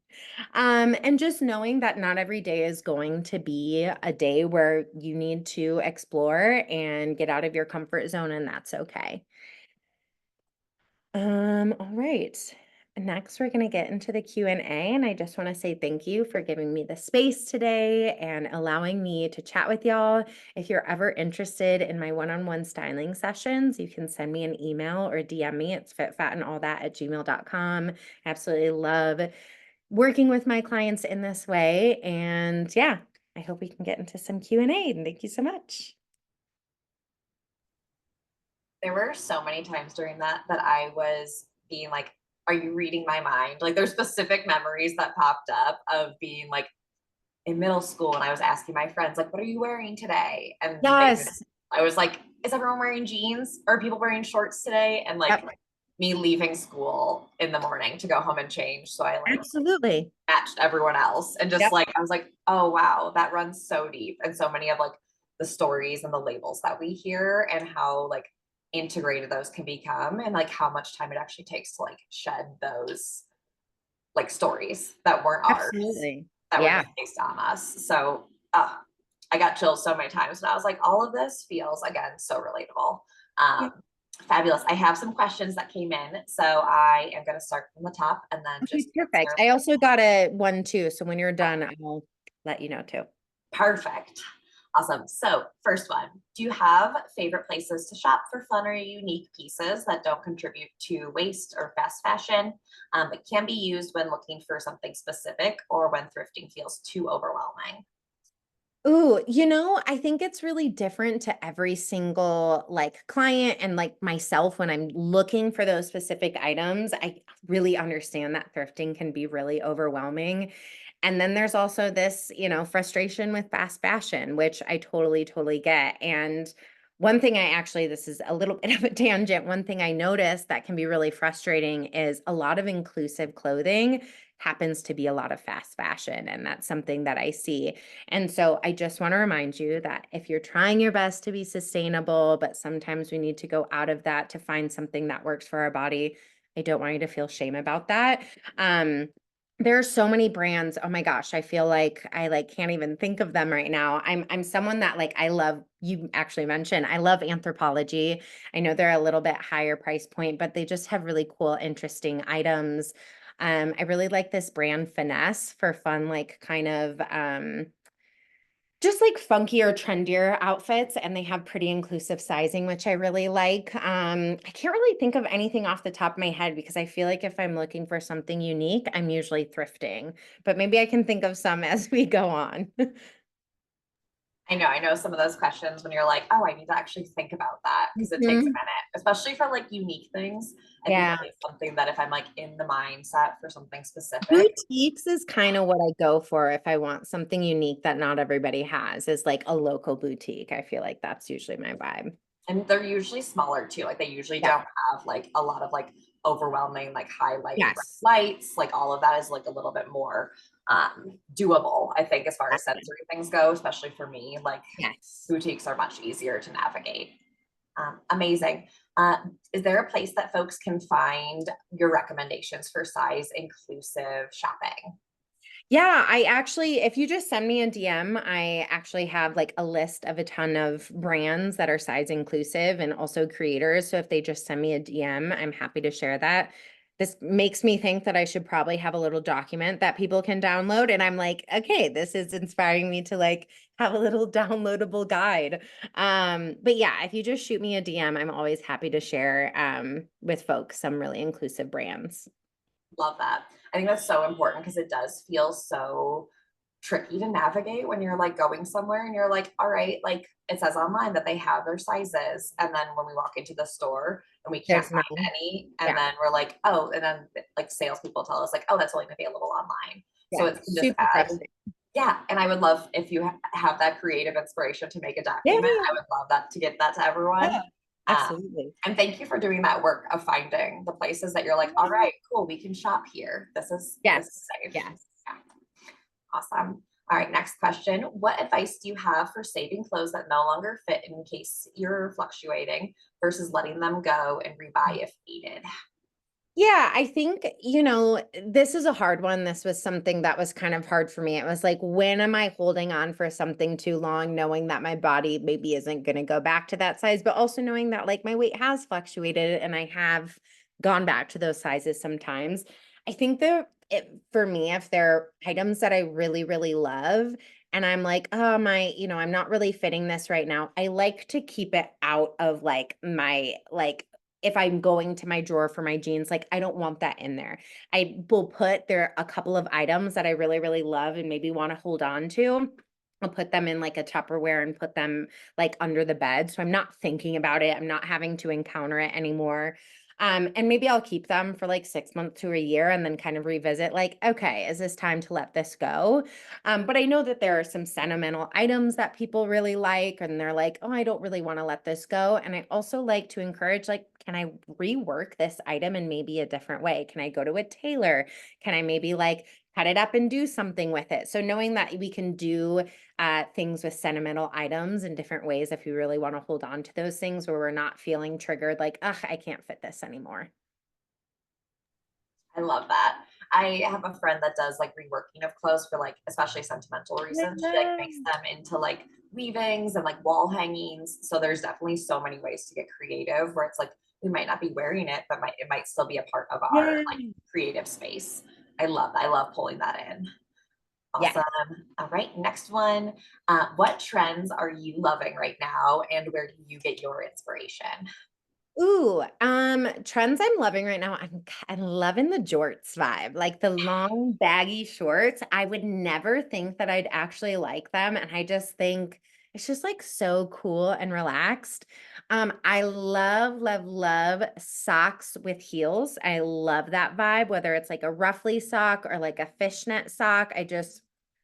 And just knowing that not every day is going to be a day where you need to explore and get out of your comfort zone, and that's okay. All right. Next, we're going to get into the Q&A, and I just want to say thank you for giving me the space today and allowing me to chat with y'all. If you're ever interested in my one-on-one styling sessions, you can send me an email or DM me. It's fitfatandallthat@gmail.com. I absolutely love working with my clients in this way. And yeah, I hope we can get into some Q&A. And thank you so much. There were so many times during that I was being like, are you reading my mind? Like there's specific memories that popped up of being like in middle school and I was asking my friends, like, what are you wearing today? And they would Yes. I was like, is everyone wearing jeans? Are people wearing shorts today? And like Yep. me leaving school in the morning to go home and change. So I like Absolutely. matched everyone else and just Yep. like I was like, oh wow, that runs so deep. And so many of like the stories and the labels that we hear and how like integrated those can become and like how much time it actually takes to like shed those like stories that weren't ours, Absolutely. that were Yeah. just based on us. So I got chills so many times and I was like, all of this feels again so relatable. Yeah. Fabulous. I have some questions that came in. So I am going to start from the top and then Okay, just perfect. answer. I also got a one too. So when you're done, I'll let you know too. Perfect. Awesome. So first one, do you have favorite places to shop for fun or unique pieces that don't contribute to waste or fast fashion? It can be used when looking for something specific or when thrifting feels too overwhelming. Ooh, I think it's really different to every single like client and like myself when I'm looking for those specific items. I really understand that thrifting can be really overwhelming. And then there's also this, frustration with fast fashion, which I totally, totally get. And one thing this is a little bit of a tangent. One thing I noticed that can be really frustrating is a lot of inclusive clothing happens to be a lot of fast fashion. And that's something that I see. And so I just want to remind you that if you're trying your best to be sustainable, but sometimes we need to go out of that to find something that works for our body, I don't want you to feel shame about that. There are so many brands. Oh my gosh, I feel like I can't even think of them right now. I'm someone that I love, you actually mentioned, I love Anthropology. I know they're a little bit higher price point, but they just have really cool, interesting items. I really like this brand Finesse for fun, kind of just funkier, trendier outfits, and they have pretty inclusive sizing, which I really like. I can't really think of anything off the top of my head because I feel like if I'm looking for something unique, I'm usually thrifting, but maybe I can think of some as we go on. I know some of those questions when you're like, oh, I need to actually think about that because it takes a Mhm. minute, especially for like unique things. I think Yeah. that is something that if I'm like in the mindset for something specific, Boutiques is kind of what I go for if I want something unique that not everybody has, is like a local boutique. I feel like that's usually my vibe. and they're usually smaller too. Like they usually Yeah. don't have like a lot of like overwhelming like highlight and bright Yes. lights. Like all of that is like a little bit more doable, I think, as far as Exactly. sensory things go, especially for me. Like Yes. boutiques are much easier to navigate. Amazing. Is there a place that folks can find your recommendations for size inclusive shopping? Yeah, I actually, if you just send me a DM, I actually have a list of a ton of brands that are size inclusive and also creators. So if they just send me a DM, I'm happy to share that. This makes me think that I should probably have a little document that people can download. And I'm like, okay, this is inspiring me to have a little downloadable guide. But yeah, if you just shoot me a DM, I'm always happy to share with folks some really inclusive brands. Love that. I think that's so important because it does feel so tricky to navigate when you're like going somewhere and you're like, all right, like it says online that they have their sizes. And then when we walk into the store and we can't There's find none. any, and Yeah. then we're like, oh, and then like salespeople tell us like, oh, that's only available online. So Yeah. it's can just Super add, frustrating. yeah. And I would love if you have that creative inspiration to make a Yeah. document. I would love that to get that to everyone. Yeah, absolutely. And thank you for doing that work of finding the places that you're like, all right, cool, we can shop here. This is Yes, safe. yes. Yeah. Awesome. All right, next question. What advice do you have for saving clothes that no longer fit in case you're fluctuating versus letting them go and rebuy if needed? Yeah, I think, this is a hard one. This was something that was kind of hard for me. It was like, when am I holding on for something too long, knowing that my body maybe isn't going to go back to that size, but also knowing that my weight has fluctuated and I have gone back to those sizes sometimes. I think for me, if there are items that I really, really love, and I'm like, oh, I'm not really fitting this right now, I like to keep it out of my if I'm going to my drawer for my jeans, I don't want that in there. I will there are a couple of items that I really, really love and maybe want to hold on to. I'll put them in a Tupperware and put them under the bed. So I'm not thinking about it. I'm not having to encounter it anymore. And maybe I'll keep them for like 6 months to a year and then kind of revisit like, okay, is this time to let this go? But I know that there are some sentimental items that people really like, and they're like, oh, I don't really want to let this go. And I also like to encourage, like, can I rework this item in maybe a different way? Can I go to a tailor? Can I maybe like cut it up and do something with it? So knowing that we can do things with sentimental items in different ways if we really want to hold on to those things where we're not feeling triggered like, ugh, I can't fit this anymore. I love that. I have a friend that does like reworking of clothes for like especially sentimental reasons. She like makes them into like weavings and like wall hangings. So there's definitely so many ways to get creative where it's like we might not be wearing it, but it might still be a part of our like creative space. I love that. I love pulling that in. Yeah. Awesome. All right, next one. What trends are you loving right now, and where do you get your inspiration? Ooh, trends I'm loving right now. I'm loving the jorts vibe, like the long baggy shorts. I would never think that I'd actually like them, and I just think it's just like so cool and relaxed. I love, love, love socks with heels. I love that vibe, whether it's like a ruffly sock or like a fishnet sock. I just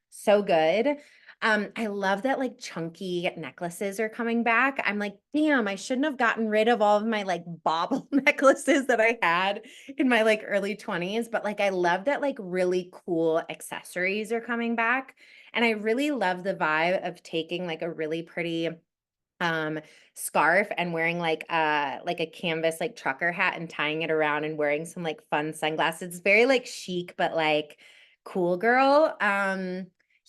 so good. I love that like chunky necklaces are coming back. I'm like, damn, I shouldn't have gotten rid of all of my like bauble necklaces that I had in my like early 20s, but like I love that like really cool accessories are coming back. And I really love the vibe of taking like a really pretty um scarf and wearing like a canvas like trucker hat and tying it around and wearing some like fun sunglasses. It's very like chic but like cool girl.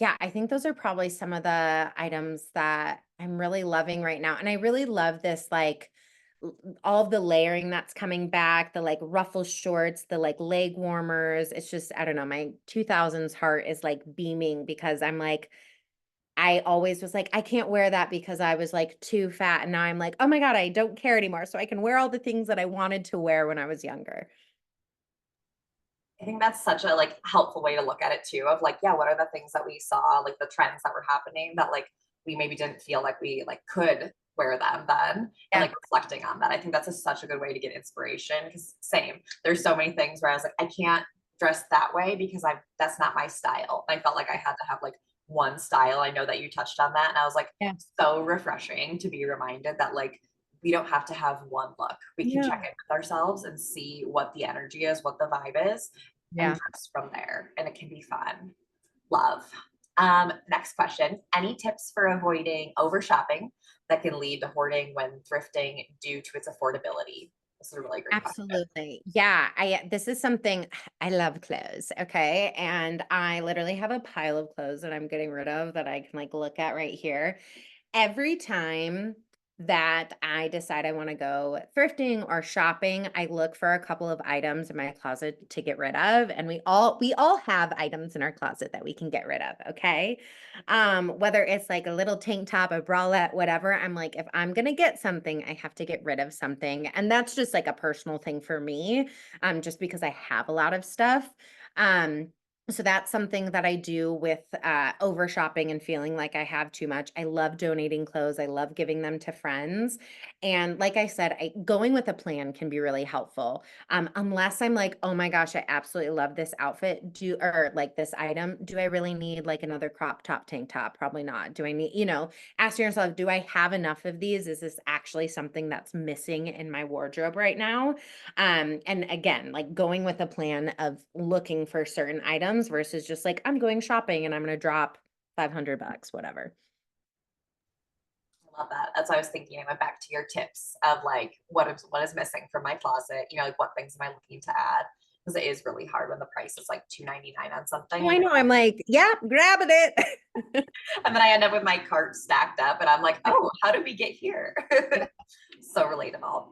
Yeah, I think those are probably some of the items that I'm really loving right now. And I really love this like all of the layering that's coming back, the like ruffle shorts, the like leg warmers. It's just, I don't know, my 2000s heart is like beaming because I'm like, I always was like, I can't wear that because I was like too fat. And now I'm like, oh my God, I don't care anymore. So I can wear all the things that I wanted to wear when I was younger. I think that's such a like helpful way to look at it too, of like, yeah, what are the things that we saw, like the trends that were happening that like we maybe didn't feel like we like could wear them then, and Yeah. like reflecting on that. I think that's such a good way to get inspiration because same, there's so many things where I was like, I can't dress that way because that's not my style. And I felt like I had to have like one style. I know that you touched on that, and I was like, Yeah. so refreshing to be reminded that like we don't have to have one look. We can check in with ourselves and see what the energy is, what the vibe is, and Yeah. dress from there. And it can be fun. Love. Next question. Any tips for avoiding over shopping that can lead to hoarding when thrifting due to its affordability? This is a really great question. Absolutely. Yeah, this is something I love clothes, okay? And I literally have a pile of clothes that I'm getting rid of that I can like look at right here. Every time that I decide I want to go thrifting or shopping, I look for a couple of items in my closet to get rid of, and we all have items in our closet that we can get rid of, okay? Whether it's like a little tank top, a bralette, whatever, I'm like if I'm going to get something, I have to get rid of something. And that's just like a personal thing for me, just because I have a lot of stuff. Um so that's something that I do with over shopping and feeling like I have too much. I love donating clothes. I love giving them to friends. And like I said, going with a plan can be really helpful. Unless I'm like, oh my gosh, I absolutely love this outfit. Or like this item. Do I really need like another crop top tank top? Probably not. Do I need, ask yourself, do I have enough of these? Is this actually something that's missing in my wardrobe right now? And again, like going with a plan of looking for certain items versus just like, I'm going shopping and I'm going to drop $500, whatever. I love that. That's what I was thinking. I went back to your tips of like what is missing from my closet, like what things am I looking to add? Because it is really hard when the price is like $2.99 on something. Oh, I know. I'm like, yeah, grabbing it. And then I end up with my cart stacked up and I'm like, oh, how did we get here? So relatable.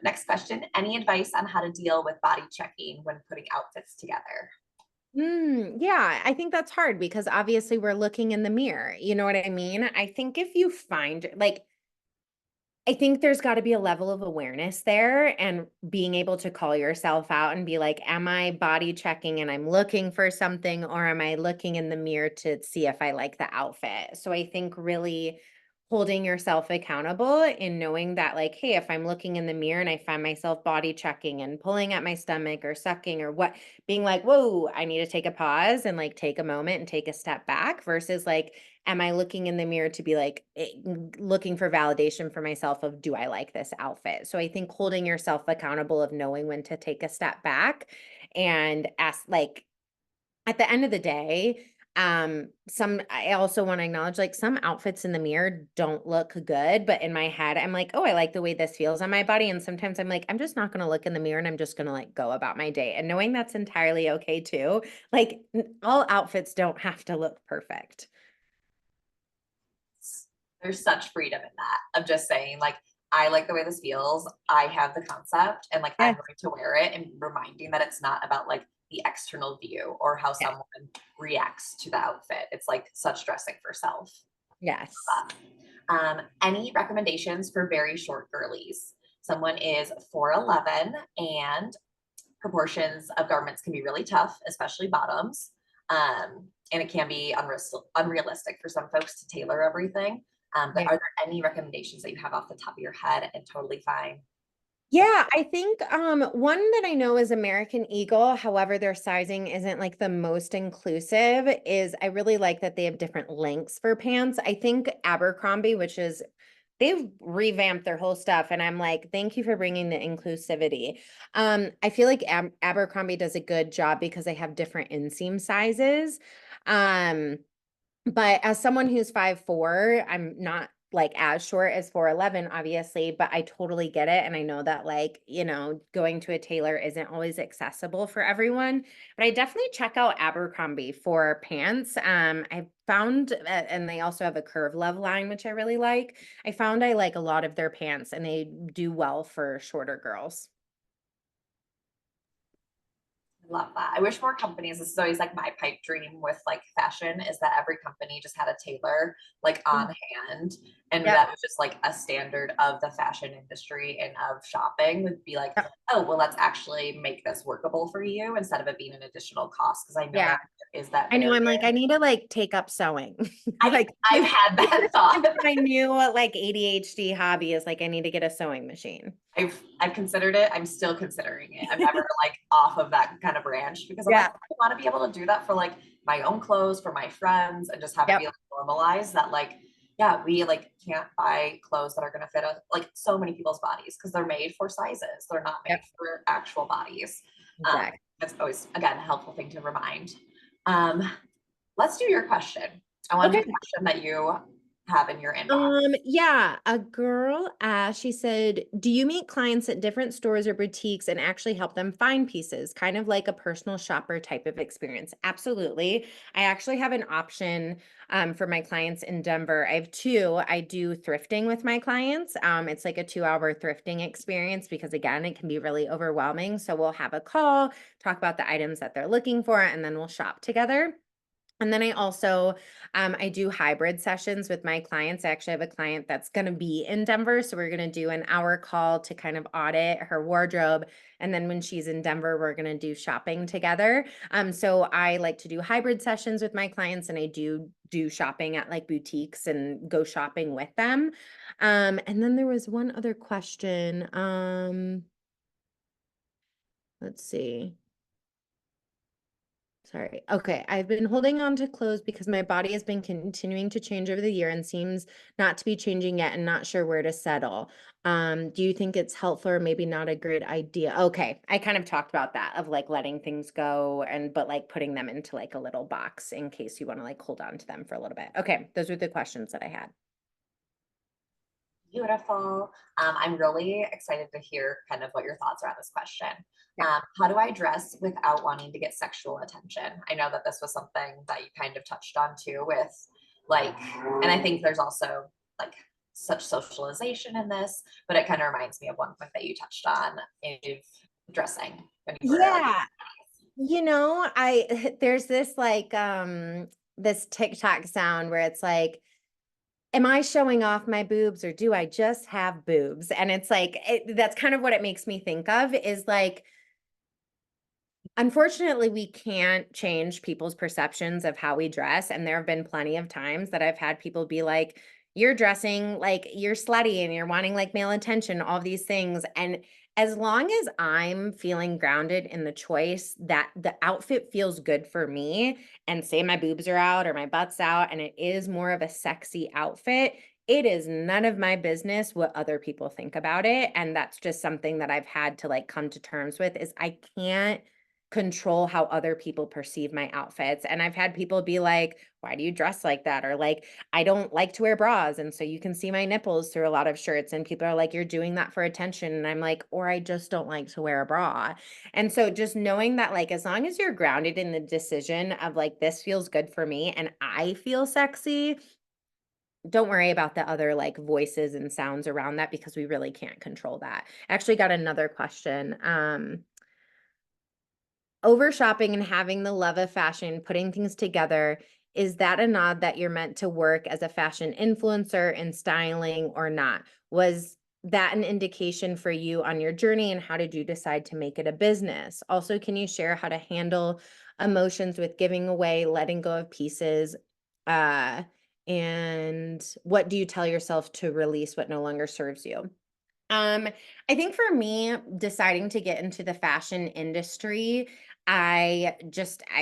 Next question. Any advice on how to deal with body checking when putting outfits together? Yeah, I think that's hard because obviously we're looking in the mirror. You know what I mean? I think if you find like, I think there's got to be a level of awareness there and being able to call yourself out and be like, am I body checking and I'm looking for something, or am I looking in the mirror to see if I like the outfit? So I think really holding yourself accountable in knowing that like, hey, if I'm looking in the mirror and I find myself body checking and pulling at my stomach or sucking or what, being like, whoa, I need to take a pause and like take a moment and take a step back versus like, am I looking in the mirror to be like looking for validation for myself of, do I like this outfit? So I think holding yourself accountable of knowing when to take a step back and ask, like, at the end of the day, I also want to acknowledge like some outfits in the mirror don't look good, but in my head, I'm like, oh, I like the way this feels on my body. And sometimes I'm like, I'm just not going to look in the mirror and I'm just going to like go about my day. And knowing that's entirely okay too. Like all outfits don't have to look perfect. There's such freedom in that of just saying like, I like the way this feels. I have the concept and like I'm Yes. going to wear it, and reminding that it's not about like the external view or how Yes. someone reacts to the outfit. It's like such dressing for self. Yes. Any recommendations for very short girlies? Someone is 4'11", and proportions of garments can be really tough, especially bottoms. And it can be unrealistic for some folks to tailor everything. But Yeah. are there any recommendations that you have off the top of your head? And totally fine. Yeah, I think one that I know is American Eagle. However, their sizing isn't like the most inclusive. Is I really like that they have different lengths for pants. I think Abercrombie, which is they've revamped their whole stuff, and I'm like, thank you for bringing the inclusivity. I feel like Abercrombie does a good job because they have different inseam sizes. Um, but as someone who's 5'4", I'm not like as short as 4'11", obviously, but I totally get it. And I know that like, going to a tailor isn't always accessible for everyone, but I definitely check out Abercrombie for pants. I found, and they also have a curve love line, which I really like. I found I like a lot of their pants and they do well for shorter girls. Love that. I wish more companies, this is always like my pipe dream with like fashion, is that every company just had a tailor like on hand. And Yep. that was just like a standard of the fashion industry and of shopping, would be like, Yep. oh, well, let's actually make this workable for you instead of it being an additional cost. Cause I know Yeah. there is that I know. barrier. I'm like, I need to like take up sewing. I've had that thought. My new like ADHD hobby is like I need to get a sewing machine. I've considered it. I'm still considering it. I'm never like off of that kind of branch, because I'm like, Yeah. I want to be able to do that for like my own clothes, for my friends, and just have it Yep. be like normalized that like, yeah, we like can't buy clothes that are going to fit like so many people's bodies because they're made for sizes. They're not made Yep. for actual bodies. Exactly. That's always, again, a helpful thing to remind. Um, let's do your question. I want to do Okay. a question that you have in your inbox. Yeah, a girl asked, she said, do you meet clients at different stores or boutiques and actually help them find pieces? Kind of like a personal shopper type of experience. Absolutely. I actually have an option for my clients in Denver. I have two. I do thrifting with my clients. It's like a 2-hour thrifting experience because again, it can be really overwhelming. So we'll have a call, talk about the items that they're looking for, and then we'll shop together. And then I also, I do hybrid sessions with my clients. I actually have a client that's going to be in Denver. So we're going to do an hour call to kind of audit her wardrobe. And then when she's in Denver, we're going to do shopping together. So I like to do hybrid sessions with my clients, and I do shopping at like boutiques and go shopping with them. And then there was one other question. Let's see. Sorry. Okay. I've been holding on to clothes because my body has been continuing to change over the year and seems not to be changing yet and not sure where to settle. Do you think it's helpful or maybe not a great idea? Okay. I kind of talked about that of like letting things go but like putting them into like a little box in case you want to like hold on to them for a little bit. Okay. Those were the questions that I had. Beautiful. I'm really excited to hear kind of what your thoughts are on this question. Yeah. How do I dress without wanting to get sexual attention? I know that this was something that you kind of touched on too with like, and I think there's also like such socialization in this, but it kind of reminds me of one point that you touched on in dressing when you were like, Yeah. There's this like, this TikTok sound where it's like, am I showing off my boobs or do I just have boobs? And it's like, that's kind of what it makes me think of is like, unfortunately, we can't change people's perceptions of how we dress. And there have been plenty of times that I've had people be like, you're dressing like you're slutty and you're wanting like male attention, all these things. And as long as I'm feeling grounded in the choice that the outfit feels good for me, and say my boobs are out or my butt's out and it is more of a sexy outfit, it is none of my business what other people think about it. And that's just something that I've had to like come to terms with, is I can't control how other people perceive my outfits. And I've had people be like, why do you dress like that? Or like, I don't like to wear bras, and so you can see my nipples through a lot of shirts, and people are like, you're doing that for attention. And I'm like, or I just don't like to wear a bra. And so just knowing that, like, as long as you're grounded in the decision of like, this feels good for me and I feel sexy, don't worry about the other like voices and sounds around that, because we really can't control that. Actually got another question. Over shopping and having the love of fashion, putting things together, is that a nod that you're meant to work as a fashion influencer in styling or not? Was that an indication for you on your journey, and how did you decide to make it a business? Also, can you share how to handle emotions with giving away, letting go of pieces? Uh, and what do you tell yourself to release what no longer serves you? Um, I think for me, deciding to get into the fashion industry, I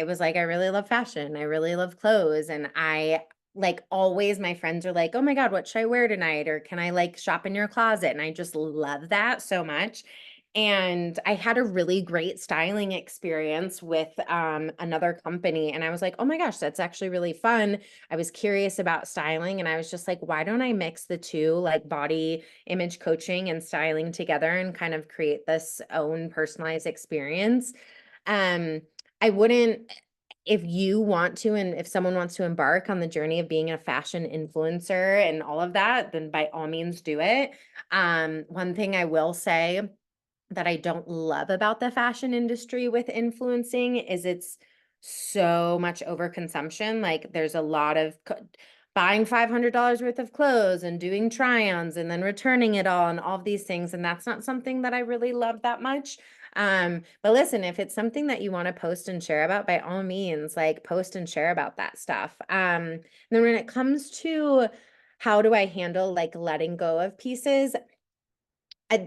was like, I really love fashion. I really love clothes. And I like always, my friends are like, oh my God, what should I wear tonight? Or can I like shop in your closet? And I just love that so much. And I had a really great styling experience with another company. And I was like, oh my gosh, that's actually really fun. I was curious about styling, and I was just like, why don't I mix the two, like body image coaching and styling together, and kind of create this own personalized experience? Um, I wouldn't, if you want to, and if someone wants to embark on the journey of being a fashion influencer and all of that, then by all means do it. One thing I will say that I don't love about the fashion industry with influencing is it's so much overconsumption. Like there's a lot of buying $500 worth of clothes and doing try-ons and then returning it all and all of these things. And that's not something that I really love that much. But listen, if it's something that you want to post and share about, by all means, like post and share about that stuff. Then when it comes to how do I handle like letting go of pieces,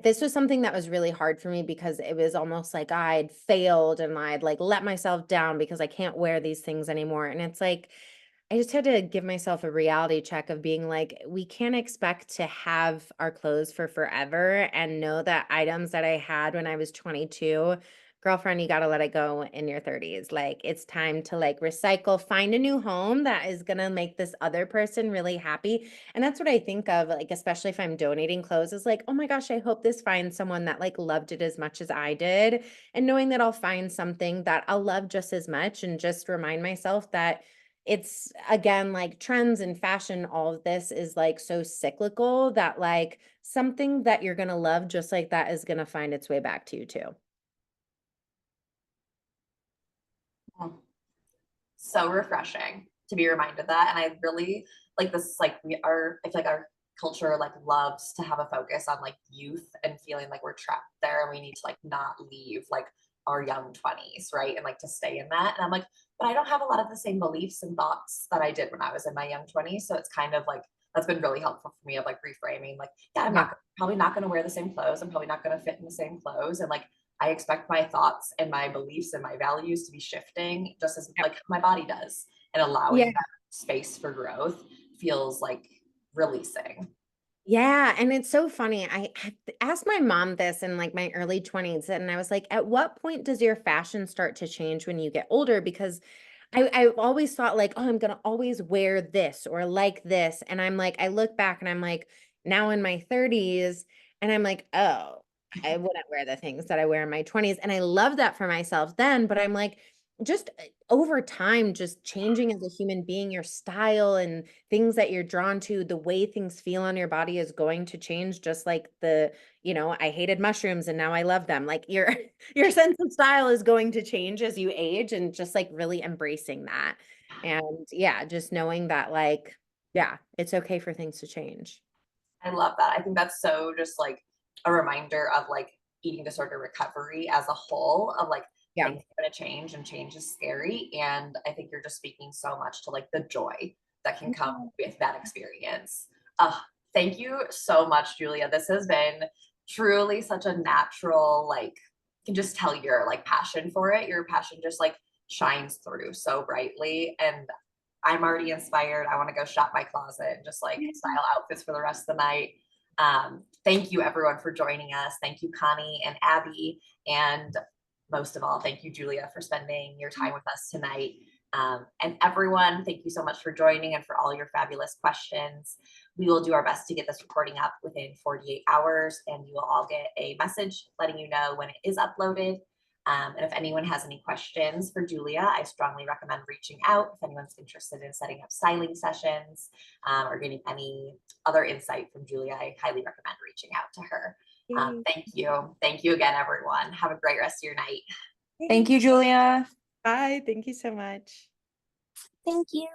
this was something that was really hard for me, because it was almost like I'd failed and I'd like let myself down because I can't wear these things anymore. And it's like, I just had to give myself a reality check of being like, we can't expect to have our clothes for forever, and know that items that I had when I was 22, girlfriend, you got to let it go in your 30s. Like it's time to like recycle, find a new home that is going to make this other person really happy. And that's what I think of, like, especially if I'm donating clothes, is like, oh my gosh, I hope this finds someone that like loved it as much as I did. And knowing that I'll find something that I'll love just as much, and just remind myself that it's again like trends and fashion, all of this is like so cyclical, that like something that you're going to love just like that is going to find its way back to you too. So refreshing to be reminded of that. And I really like this, like I feel like our culture like loves to have a focus on like youth and feeling like we're trapped there and we need to like not leave like our young 20s, right? And like to stay in that. And I'm like, but I don't have a lot of the same beliefs and thoughts that I did when I was in my young 20s. So it's kind of like that's been really helpful for me of like reframing, like, yeah, I'm Yeah. not probably not going to wear the same clothes. I'm probably not going to fit in the same clothes. And like I expect my thoughts and my beliefs and my values to be shifting just as like my body does, and allowing Yeah. that space for growth feels like releasing. Yeah, and it's so funny. I had asked my mom this in like my early 20s, and I was like, at what point does your fashion start to change when you get older? Because I've always thought like, oh, I'm gonna always wear this or like this. And I'm like, I look back and I'm like, now in my 30s, and I'm like, oh, I wouldn't wear the things that I wear in my 20s. And I love that for myself then, but I'm like, just over time, just changing as a human being, your style and things that you're drawn to, the way things feel on your body is going to change, just like I hated mushrooms and now I love them. Like your your sense of style is going to change as you age, and just like really embracing that. And yeah, just knowing that like, yeah, it's okay for things to change. I love that. I think that's so just like a reminder of like eating disorder recovery as a whole, of like Yeah. things are going to change and change is scary. And I think you're just speaking so much to like the joy that can come with that experience. Thank you so much, Julia. This has been truly such a natural, like, you can just tell your like passion for it. Your passion just like shines through so brightly. And I'm already inspired. I want to go shop my closet and just like style outfits for the rest of the night. Thank you everyone for joining us. Thank you, Connie and Abby. And most of all, thank you, Julia, for spending your time with us tonight. And everyone, thank you so much for joining and for all your fabulous questions. We will do our best to get this recording up within 48 hours, and you will all get a message letting you know when it is uploaded. And if anyone has any questions for Julia, I strongly recommend reaching out. If anyone's interested in setting up styling sessions or getting any other insight from Julia, I highly recommend reaching out to her. Thank you. Thank you again, everyone. Have a great rest of your night. Thank you, Julia. Bye. Thank you so much. Thank you.